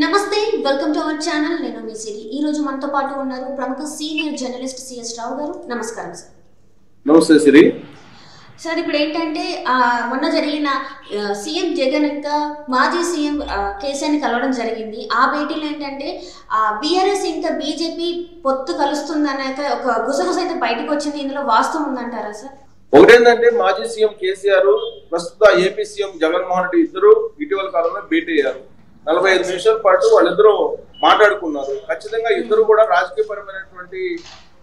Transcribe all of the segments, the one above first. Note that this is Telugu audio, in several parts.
నమస్తే వెల్కమ్ టు అవర్ ఛానల్ నేను మీ సిరి ఈ రోజు మనతో పాటు ఉన్నారు ప్రముఖ సీనియర్ జర్నలిస్ట్ సిఎస్ రావు గారు నమస్కారం సార్ నమస్తే సిరి సార్ ఇప్పుడు ఏంటంటే మొన్న జరిగిన సీఎం జగన్ ఇంకా మాజీ సీఎం కేసీఆర్ని కలవడం జరిగింది ఆ భేటీలో ఏంటంటే బీఆర్ఎస్ ఇంకా బీజేపీ పొత్తు కలుస్తుందనే ఒక గుసగుస అయితే బయటకు వచ్చింది ఇందులో వాస్తవం ఉందంటారా సార్ ఒకటేంటంటే మాజీ సీఎం కేసీఆర్ ప్రస్తుత ఏపీ సీఎం జగన్మోహన్ రెడ్డి ఇద్దరు ఇటీవల కాలంలో భేటీ అయ్యారు 45 నిమిషాల పాటు వాళ్ళిద్దరూ మాట్లాడుకున్నారు ఖచ్చితంగా ఇద్దరు కూడా రాజకీయపరమైనటువంటి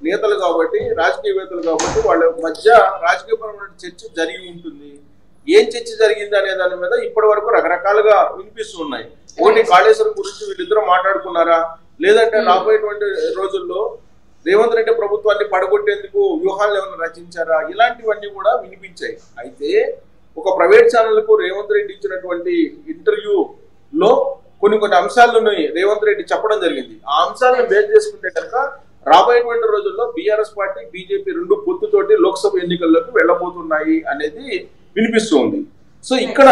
నేతలు కాబట్టి రాజకీయవేత్తలు కాబట్టి వాళ్ళ మధ్య రాజకీయపరమైన చర్చ జరిగి ఉంటుంది ఏం చర్చ జరిగింది అనే దాని మీద ఇప్పటి వరకు రకరకాలుగా వినిపిస్తున్నాయి ఒకటి కాళేశ్వరం గురించి వీళ్ళిద్దరూ మాట్లాడుకున్నారా లేదంటే రాబోయేటువంటి రోజుల్లో రేవంత్ రెడ్డి ప్రభుత్వాన్ని పడగొట్టేందుకు వ్యూహాలు ఏమైనా రచించారా ఇలాంటివన్నీ కూడా వినిపించాయి అయితే ఒక ప్రైవేట్ ఛానల్ కు రేవంత్ రెడ్డి ఇచ్చినటువంటి ఇంటర్వ్యూలో కొన్ని అంశాలను రేవంత్ రెడ్డి చెప్పడం జరిగింది ఆ అంశాలను బేస్ చేసుకుంటే కనుక రాబోయేటువంటి రోజుల్లో బీఆర్ఎస్ పార్టీ బీజేపీ రెండు పొత్తుతోటి లోక్సభ ఎన్నికల్లోకి వెళ్ళబోతున్నాయి అనేది వినిపిస్తుంది సో ఇక్కడ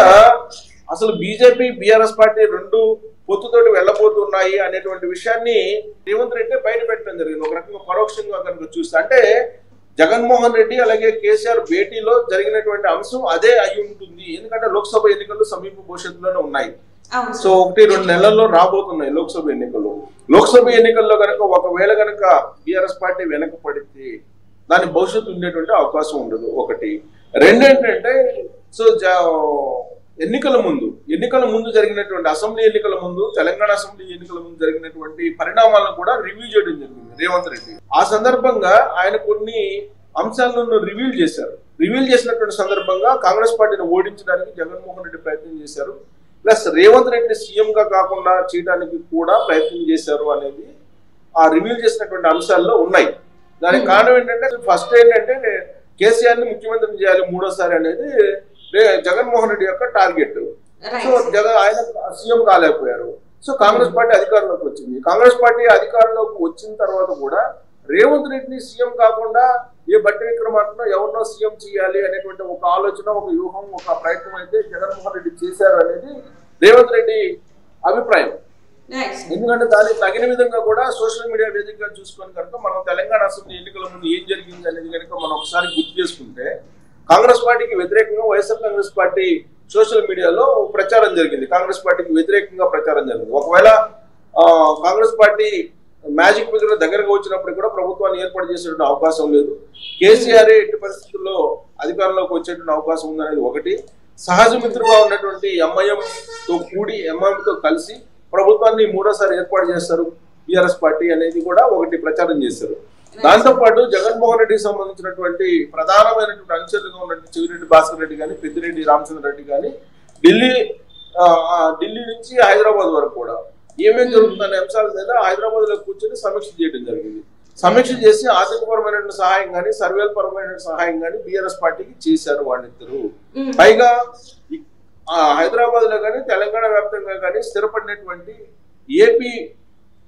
అసలు బీజేపీ బీఆర్ఎస్ పార్టీ రెండు పొత్తుతోటి వెళ్ళబోతున్నాయి అనేటువంటి విషయాన్ని రేవంత్ రెడ్డి బయట పెట్టడం జరిగింది ఒక రకంగా పరోక్షంగా కనుక చూస్తే అంటే జగన్మోహన్ రెడ్డి అలాగే కేసీఆర్ భేటీలో జరిగినటువంటి అంశం అదే అయి ఉంటుంది ఎందుకంటే లోక్సభ ఎన్నికలు సమీప భవిష్యత్తులోనే ఉన్నాయి సో 1-2 నెలల్లో రాబోతున్నాయి లోక్సభ ఎన్నికల్లో కనుక ఒకవేళ కనుక బీఆర్ఎస్ పార్టీ వెనక పడితే దాని భవిష్యత్తు ఉండేటువంటి అవకాశం ఉండదు ఒకటి రెండేంటంటే సో ఎన్నికల ముందు జరిగినటువంటి అసెంబ్లీ ఎన్నికల ముందు తెలంగాణ అసెంబ్లీ ఎన్నికల ముందు జరిగినటువంటి పరిణామాలను కూడా రివ్యూ చేయడం జరిగింది రేవంత్ రెడ్డి ఆ సందర్భంగా ఆయన కొన్ని అంశాలను రివీల్ చేసినటువంటి సందర్భంగా కాంగ్రెస్ పార్టీని ఓడించడానికి జగన్మోహన్ రెడ్డి ప్రయత్నం చేశారు ప్లస్ రేవంత్ రెడ్డి సీఎం గా కాకుండా చేయడానికి కూడా ప్రయత్నం చేశారు అనేది ఆ రివీల్ చేసినటువంటి అంశాల్లో ఉన్నాయి దానికి కారణం ఏంటంటే ఫస్ట్ ఏంటంటే కేసీఆర్ ని ముఖ్యమంత్రిని చేయాలి మూడోసారి అనేది జగన్మోహన్ రెడ్డి యొక్క టార్గెట్ సో ఆయన సీఎం కాలేకపోయారు సో కాంగ్రెస్ పార్టీ అధికారంలోకి వచ్చింది కాంగ్రెస్ పార్టీ అధికారంలోకి వచ్చిన తర్వాత కూడా రేవంత్ రెడ్డిని సీఎం కాకుండా ఏ బట్టి విక్రమార్కనో ఎవరినో సీఎం చేయాలి అనేటువంటి ఒక ఆలోచన ఒక వ్యూహం ఒక ప్రయత్నం అయితే జగన్మోహన్ రెడ్డి చేశారు అనేది రేవంత్ రెడ్డి అభిప్రాయం ఎందుకంటే దానికి తగిన విధంగా కూడా సోషల్ మీడియా వేదికగా చూసుకొని కనుక మనం తెలంగాణ అసెంబ్లీ ఎన్నికల ముందు ఏం జరిగింది అనేది కనుక మనం ఒకసారి గుర్తు చేసుకుంటే కాంగ్రెస్ పార్టీకి వ్యతిరేకంగా వైఎస్ఆర్ కాంగ్రెస్ పార్టీ సోషల్ మీడియాలో ప్రచారం జరిగింది కాంగ్రెస్ పార్టీకి వ్యతిరేకంగా ప్రచారం జరిగింది ఒకవేళ కాంగ్రెస్ పార్టీ మ్యాజిక్ ఫిగర్ దగ్గరగా వచ్చినప్పుడు కూడా ప్రభుత్వాన్ని ఏర్పాటు చేసేటువంటి అవకాశం లేదు కేసీఆర్ ఎట్టి పరిస్థితుల్లో అధికారంలోకి వచ్చేటువంటి అవకాశం ఉందనేది ఒకటి సహజ మిత్రుగా ఉన్నటువంటి ఎంఐఎంతో కలిసి ప్రభుత్వాన్ని మూడోసారి ఏర్పాటు చేస్తారు బీఆర్ఎస్ పార్టీ అనేది కూడా ఒకటి ప్రచారం చేశారు దాంతో పాటు జగన్మోహన్ రెడ్డికి సంబంధించినటువంటి ప్రధానమైనటువంటి అనుచరులుగా ఉన్నటువంటి చెవిరెడ్డి భాస్కర్ రెడ్డి కానీ పెద్దిరెడ్డి రామచంద్ర రెడ్డి కానీ ఢిల్లీ నుంచి హైదరాబాద్ వరకు కూడా ఏమేమి జరుగుతుందనే అంశాల మీద హైదరాబాద్ లో కూర్చొని సమీక్ష చేయడం జరిగింది సమీక్ష చేసి ఆర్థికపరమైన సహాయం కానీ సర్వేల పరమైన సహాయం కానీ బీఆర్ఎస్ పార్టీకి చేశారు వాళ్ళిద్దరు పైగా హైదరాబాద్ లో కానీ తెలంగాణ వ్యాప్తంగా కానీ స్థిరపడినటువంటి ఏపీ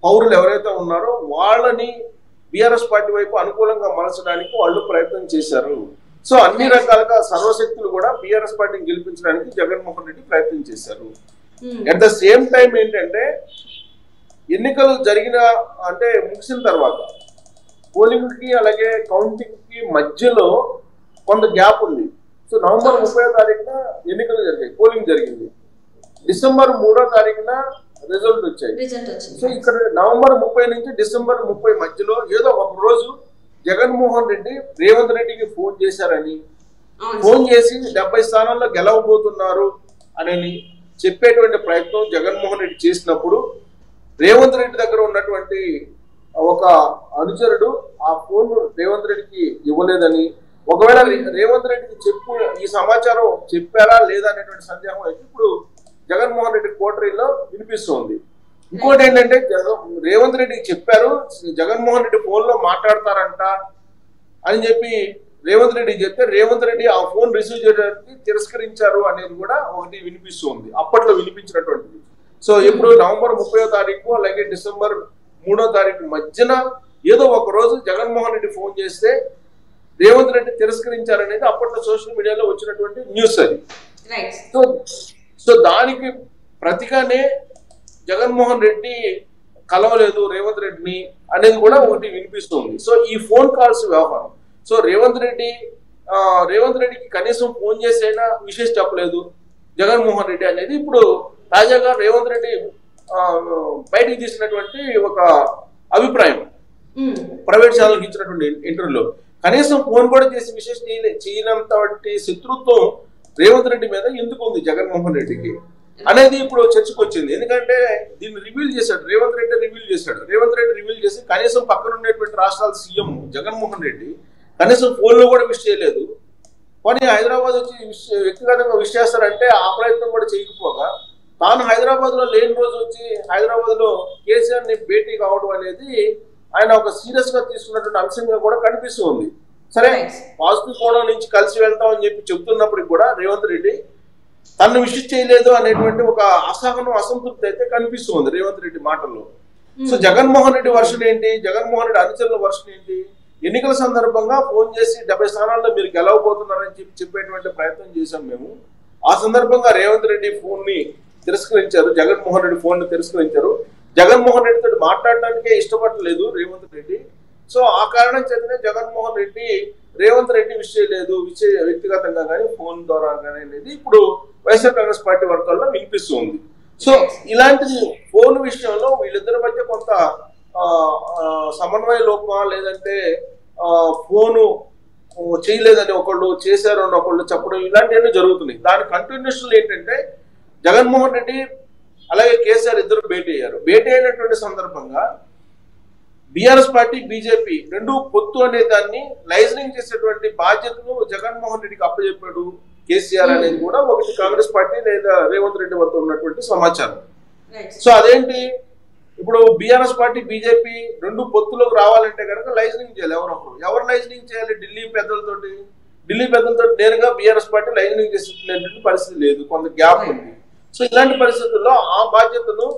పౌరులు ఎవరైతే ఉన్నారో వాళ్ళని బీఆర్ఎస్ పార్టీ వైపు అనుకూలంగా మలచడానికి వాళ్ళు ప్రయత్నం చేశారు సో అన్ని రకాలుగా సర్వశక్తులు కూడా బీఆర్ఎస్ పార్టీని గెలిపించడానికి జగన్మోహన్ రెడ్డి ప్రయత్నం చేశారు అట్ ద సేమ్ టైం ఏంటంటే ఎన్నికలు ముగిసిన తర్వాత పోలింగ్ కి అలాగే కౌంటింగ్ కి మధ్యలో కొంత గ్యాప్ ఉంది సో నవంబర్ 30వ తారీఖున ఎన్నికలు జరిగాయి పోలింగ్ జరిగింది డిసెంబర్ 3వ తారీఖున రిజల్ట్ వచ్చాయి సో ఇక్కడ నవంబర్ 30 నుంచి డిసెంబర్ 30 మధ్యలో ఏదో ఒక రోజు జగన్మోహన్ రెడ్డి రేవంత్ రెడ్డికి ఫోన్ చేశారని ఫోన్ చేసి 70 స్థానాల్లో గెలవబోతున్నారు అని చెప్పేటువంటి ప్రయత్నం జగన్మోహన్ రెడ్డి చేసినప్పుడు రేవంత్ రెడ్డి దగ్గర ఉన్నటువంటి ఒక అనుచరుడు ఆ ఫోన్ రేవంత్ రెడ్డికి ఇవ్వలేదని ఒకవేళ రేవంత్ రెడ్డికి ఈ సమాచారం చెప్పారా లేదా అనేటువంటి సందేహం అయితే ఇప్పుడు జగన్మోహన్ రెడ్డి కోటరీలో వినిపిస్తుంది ఇంకోటి ఏంటంటే రేవంత్ రెడ్డికి చెప్పారు జగన్మోహన్ రెడ్డి ఫోన్ లో మాట్లాడతారంట అని చెప్పి రేవంత్ రెడ్డి చెప్తే రేవంత్ రెడ్డి ఆ ఫోన్ రిసీవ్ చేయడానికి తిరస్కరించారు అనేది కూడా ఒకటి వినిపిస్తుంది అప్పట్లో వినిపించినటువంటిది సో ఇప్పుడు నవంబర్ 30వ తారీఖు అలాగే డిసెంబర్ 3వ తారీఖు మధ్యన ఏదో ఒక రోజు జగన్మోహన్ రెడ్డి ఫోన్ చేస్తే రేవంత్ రెడ్డి తిరస్కరించారనేది అప్పట్లో సోషల్ మీడియాలో వచ్చినటువంటి న్యూస్ అది సో దానికి ప్రతిగానే జగన్మోహన్ రెడ్డి కలవలేదు రేవంత్ రెడ్డిని అనేది కూడా ఒకటి వినిపిస్తుంది. సో ఈ ఫోన్ కాల్స్ వ్యవహారం. సో రేవంత్ రెడ్డికి కనీసం ఫోన్ చేసైనా విషయం చెప్పలేదు జగన్మోహన్ రెడ్డి అనేది ఇప్పుడు తాజాగా రేవంత్ రెడ్డి బయటికి తీసినటువంటి ఒక అభిప్రాయం ప్రైవేట్ ఛానల్కి ఇచ్చినటువంటి ఇంటర్వ్యూలో. కనీసం ఫోన్ కూడా చేసి విశేష చేయనంత శత్రుత్వం రేవంత్ రెడ్డి మీద ఎందుకు ఉంది జగన్మోహన్ రెడ్డికి అనేది ఇప్పుడు చర్చకు వచ్చింది. ఎందుకంటే దీన్ని రివీల్ చేశాడు రేవంత్ రెడ్డి రివీల్ చేసి కనీసం పక్కన ఉండేటువంటి రాష్ట్రాల సీఎం జగన్మోహన్ రెడ్డి కనీసం ఫోన్లో కూడా విష్ చేయలేదు. కానీ హైదరాబాద్ వచ్చి వ్యక్తిగతంగా విష్ చేస్తారంటే ఆ ప్రయత్నం కూడా చేయకపోగా తాను హైదరాబాద్ లో లేని రోజు వచ్చి హైదరాబాద్ లో కేసీఆర్ ని భేటీ కావడం అనేది ఆయన ఒక సీరియస్ గా తీసుకున్నటువంటి అంశంగా కూడా కనిపిస్తుంది. సరే పాజిటివ్ కోణం నుంచి కలిసి వెళ్తామని చెప్పి చెప్తున్నప్పటికి కూడా రేవంత్ రెడ్డి తను విషయం చేయలేదు అనేటువంటి ఒక అసహనం అసంతృప్తి అయితే కనిపిస్తుంది రేవంత్ రెడ్డి మాటల్లో. సో జగన్మోహన్ రెడ్డి వర్షన్ ఏంటి, జగన్మోహన్ రెడ్డి అనుచరుల వర్షన్ ఏంటి, ఎన్నికల సందర్భంగా ఫోన్ చేసి 70 స్థానాల్లో మీరు గెలవబోతున్నారని చెప్పేటువంటి ప్రయత్నం చేశాం మేము. ఆ సందర్భంగా రేవంత్ రెడ్డి ఫోన్ ని తిరస్కరించారు, జగన్మోహన్ రెడ్డి ఫోన్ ని తిరస్కరించారు. జగన్మోహన్ రెడ్డితో మాట్లాడడానికే ఇష్టపడలేదు రేవంత్ రెడ్డి. సో ఆ కారణం చేతనే జగన్మోహన్ రెడ్డి రేవంత్ రెడ్డి విషయం లేదు వ్యక్తిగతంగా కానీ ఫోన్ ద్వారా కానీ అనేది ఇప్పుడు వైఎస్ఆర్ కాంగ్రెస్ పార్టీ వర్గాల్లో వినిపిస్తుంది. సో ఇలాంటి ఫోన్ విషయంలో వీళ్ళిద్దరి మధ్య కొంత సమన్వయ లోపమా లేదంటే ఫోను చేయలేదని ఒకళ్ళు చేశారు అని ఒకళ్ళు చెప్పడం ఇలాంటివన్నీ జరుగుతున్నాయి. దాని కంటిన్యూషన్ ఏంటంటే జగన్మోహన్ రెడ్డి అలాగే కేసీఆర్ ఇద్దరు భేటీ అయ్యారు. భేటీ అయినటువంటి సందర్భంగా బీఆర్ఎస్ పార్టీ బీజేపీ రెండు పొత్తు అనే దాన్ని లైజనింగ్ చేసేటువంటి బాధ్యతను జగన్మోహన్ రెడ్డికి అప్పచెప్పాడు కేసీఆర్ అనేది కూడా ఒకటి కాంగ్రెస్ పార్టీ లేదా రేవంత్ రెడ్డి వద్ద ఉన్నటువంటి సమాచారం. సో అదేంటి, ఇప్పుడు బీఆర్ఎస్ పార్టీ బీజేపీ రెండు పొత్తులోకి రావాలంటే కనుక లైజనింగ్ చేయాలి. ఎవరు లైజనింగ్ చేయాలి? ఢిల్లీ పెద్దలతో నేరుగా బీఆర్ఎస్ పార్టీ లైజనింగ్ చేసేటువంటి పరిస్థితి లేదు, కొంత గ్యాప్ ఉంది. సో ఇలాంటి పరిస్థితుల్లో ఆ బాధ్యతను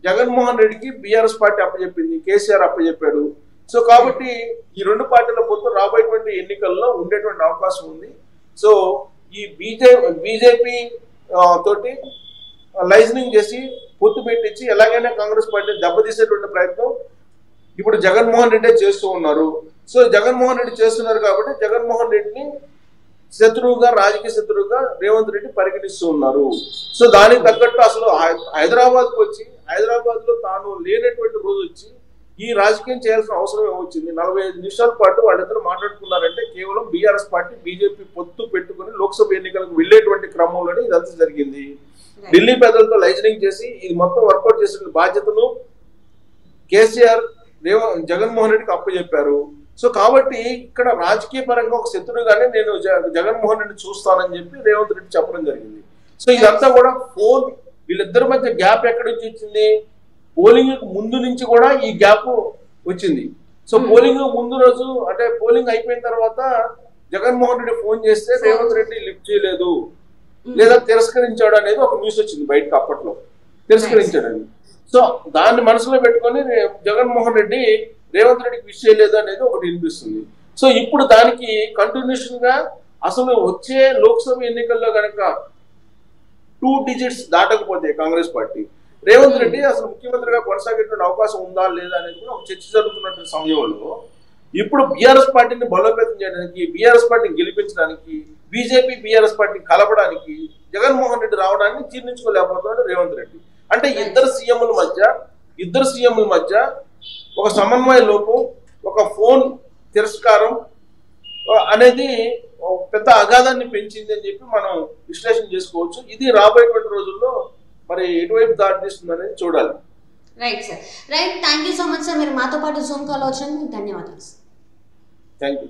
జగన్మోహన్ రెడ్డికి బీఆర్ఎస్ పార్టీ అప్పచెప్పింది, కేసీఆర్ అప్పచెప్పాడు. సో కాబట్టి ఈ రెండు పార్టీల పొత్తు రాబోయేటువంటి ఎన్నికల్లో ఉండేటువంటి అవకాశం ఉంది. సో ఈ బీజేపీ తోటి లైజనింగ్ చేసి పొత్తు పెట్టించి ఎలాగైనా కాంగ్రెస్ పార్టీని దెబ్బతీసేటువంటి ప్రయత్నం ఇప్పుడు జగన్మోహన్ రెడ్డి చేస్తూ ఉన్నారు. సో జగన్మోహన్ రెడ్డి చేస్తున్నారు కాబట్టి జగన్మోహన్ రెడ్డిని రాజకీయ శత్రువుగా రేవంత్ రెడ్డి పరిగణిస్తూ ఉన్నారు. సో దానికి తగ్గట్టు అసలు హైదరాబాద్కు వచ్చి హైదరాబాద్ లో తాను లేనటువంటి రోజు వచ్చి ఈ రాజకీయం చేయాల్సిన అవసరం ఏమొచ్చింది? 45 నిమిషాల పాటు వాళ్ళిద్దరు మాట్లాడుకున్నారంటే కేవలం బీఆర్ఎస్ పార్టీ బీజేపీ పొత్తు పెట్టుకుని లోక్సభ ఎన్నికలకు వెళ్లేటువంటి క్రమంలోనే ఇదంతా జరిగింది. ఢిల్లీ పెద్దలతో లైజనింగ్ చేసి ఇది మొత్తం వర్కౌట్ చేసిన బాధ్యతను కేసీఆర్ జగన్మోహన్ రెడ్డికి అప్పచెప్పారు. సో కాబట్టి ఇక్కడ రాజకీయ పరంగా ఒక శత్రువుగానే నేను జగన్మోహన్ రెడ్డి చూస్తానని చెప్పి రేవంత్ రెడ్డి చెప్పడం జరిగింది. సో ఇదంతా కూడా ఫోన్ వీళ్ళిద్దరి మధ్య గ్యాప్ ఎక్కడి నుంచి వచ్చింది? పోలింగ్ ముందు నుంచి కూడా ఈ గ్యాప్ వచ్చింది. సో పోలింగ్ ముందు రోజు అంటే పోలింగ్ అయిపోయిన తర్వాత జగన్మోహన్ రెడ్డి ఫోన్ చేస్తే రేవంత్ రెడ్డి లిఫ్ట్ చేయలేదు లేదా తిరస్కరించాడు అనేది ఒక న్యూస్ వచ్చింది బయటకు, అప్పట్లో తిరస్కరించాడని. సో దాన్ని మనసులో పెట్టుకొని జగన్మోహన్ రెడ్డి రేవంత్ రెడ్డికి విష్ చేయలేదు అనేది ఒకటి వినిపిస్తుంది. సో ఇప్పుడు దానికి కంటిన్యూషన్ గా అసలు వచ్చే లోక్సభ ఎన్నికల్లో కనుక 2 డిజిట్స్ దాటకపోతే కాంగ్రెస్ పార్టీ రేవంత్ రెడ్డి అసలు ముఖ్యమంత్రిగా కొనసాగేటువంటి అవకాశం ఉందా లేదా అనేది కూడా ఒక చర్చ జరుగుతున్నటువంటి సమయంలో ఇప్పుడు బీఆర్ఎస్ పార్టీని బలోపేతం చేయడానికి, బీఆర్ఎస్ పార్టీని గెలిపించడానికి, బీజేపీ బీఆర్ఎస్ పార్టీ కలపడానికి జగన్మోహన్ రెడ్డి రావడాన్ని జీర్ణించుకోలేకపోతున్నాడు రేవంత్ రెడ్డి. అంటే ఇద్దరు సీఎంల మధ్య ఒక సమన్వయ లోపం, ఒక ఫోన్ తిరస్కారం అనేది పెద్ద అగాధాన్ని పెంచింది అని చెప్పి మనం విశ్లేషణ చేసుకోవచ్చు. ఇది రాబోయేటువంటి రోజుల్లో మరి ఎటువైపు దారి తీస్తుంది అనేది చూడాలి. Right sir, right. Thank you so much sir, మీరు మాతో పాటు జూమ్ కాల్ వచ్చినందుకు ధన్యవాదాలు. Thank you.